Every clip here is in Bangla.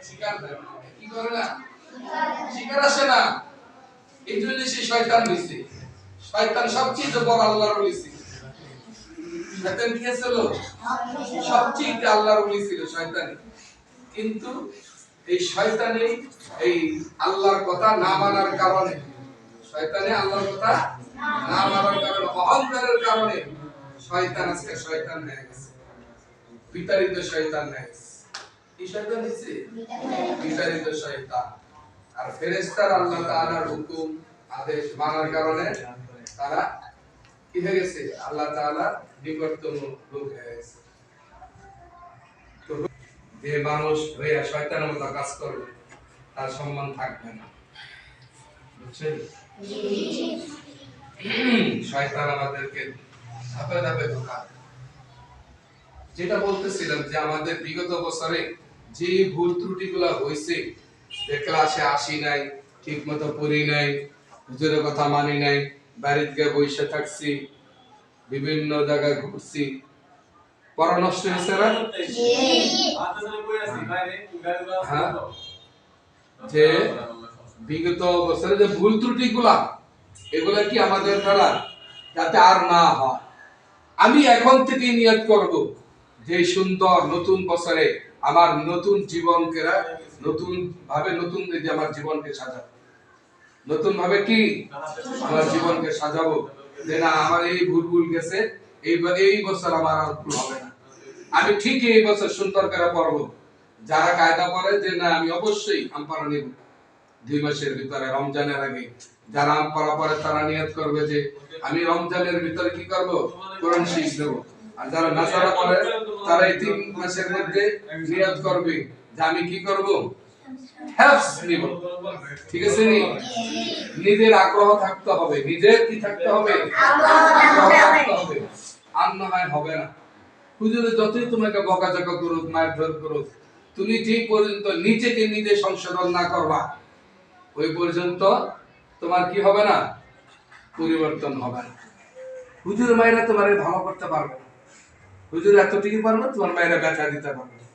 শিকার দেয় না। কি করে না? শিকার আসে না। এই জন্য সে শয়তান হইছে। শয়তান সবচেয়ে বড় আল্লাহর ওলি ছিল। শয়তান কি ছিল? সবচেয়ে আল্লাহর ওলি ছিল শয়তান। কিন্তু এই শয়তানে এই আল্লাহর কথা না মানার কারণে, শয়তানে আল্লাহর কথা না মানার কারণে, অহংকারের কারণে শয়তান আজকে শয়তান হয়ে গেছে, বিতাড়িত শয়তান হয়ে গেছে। কি শয়তান হয়েছে? বিতাড়িত শয়তান। আর ফেরেশতারা আল্লাহ তাআলার হুকুম আদেশ মানার কারণে তারা কি হয়ে গেছে? আল্লাহ তাআলার নিকটতম লোক হয়ে গেছে। তো যে মানুষ হয়ে শয়তানের মতো কাজ করবে তার সম্মান থাকবে না, বুঝছেন? শয়তান আমাদেরকে ধাপে ধাপে ঢোকায়। যেটা বলতেছিলাম যে আমাদের বিগত বছরে যে ভুল ত্রুটিগুলো হয়েছে, যে ক্লাসে আসি নাই, ঠিক মতো পড়ি নাই, হুজুরের কথা মানি নাই, বাড়িতে গিয়ে বসে থাকছি, বিভিন্ন জায়গায় ঘুরছি, পড়া নষ্ট হয়েছে না? হ্যাঁ, যে বিগত বছরে যে ভুল ত্রুটিগুলা, এগুলা কি আমাদের দ্বারা যাতে আর না হয়। আমি এখন থেকে নিয়ত করব যে সুন্দর নতুন বছরে আমার নতুন জীবনকে নতুন ভাবে নতুন যে আমার জীবনকে সাজাবো, নতুন ভাবে কি আমার জীবনকে সাজাবো, যে না আমার এই ভুল গেছে, এই বছর আমার আর ভুল হবে না। আমি ঠিক এই বছর সুন্দর করে পড়বো। যারা কায়দা পড়ে যে না আমি অবশ্যই আমপারা নিব 2 মাসের ভিতরে রমজানের আগে, যারা আমপারা পড়ে তারা নিয়ত করবে যে আমি রমজানের ভিতরে কি করব? কোরআন শিখ দেব। আর যারা নাসারা পড়ে তারা এই 3 মাসের মধ্যে নিয়ত করবে যে আমি কি করব? হেফজ নিব। ঠিক আছে নি? নিজের আগ্রহ থাকতে হবে, নিজের কি থাকতে হবে? আগ্রহ থাকতে হবে। আর না হয় হবে না। হুজুর যতই তোমাকে বকাঝকা করুক, মারধর করুক, তুমি যে পর্যন্ত নিজেকে নিজে সংশোধন না করবা ওই পর্যন্ত তোমার কি হবে না? পরিবর্তন হবে না। হুজুর মায়েরা তোমার ভালো করতে পারবে না, হুজুর এতটুকু পারবে, তোমার মায়েরা ব্যথা দিতে পারবে না।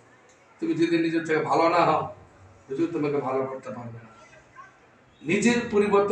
তুমি যদি নিজের থেকে ভালো না হও, হুজুর তোমাকে ভালো করতে পারবে না। নিজের পরিবর্তন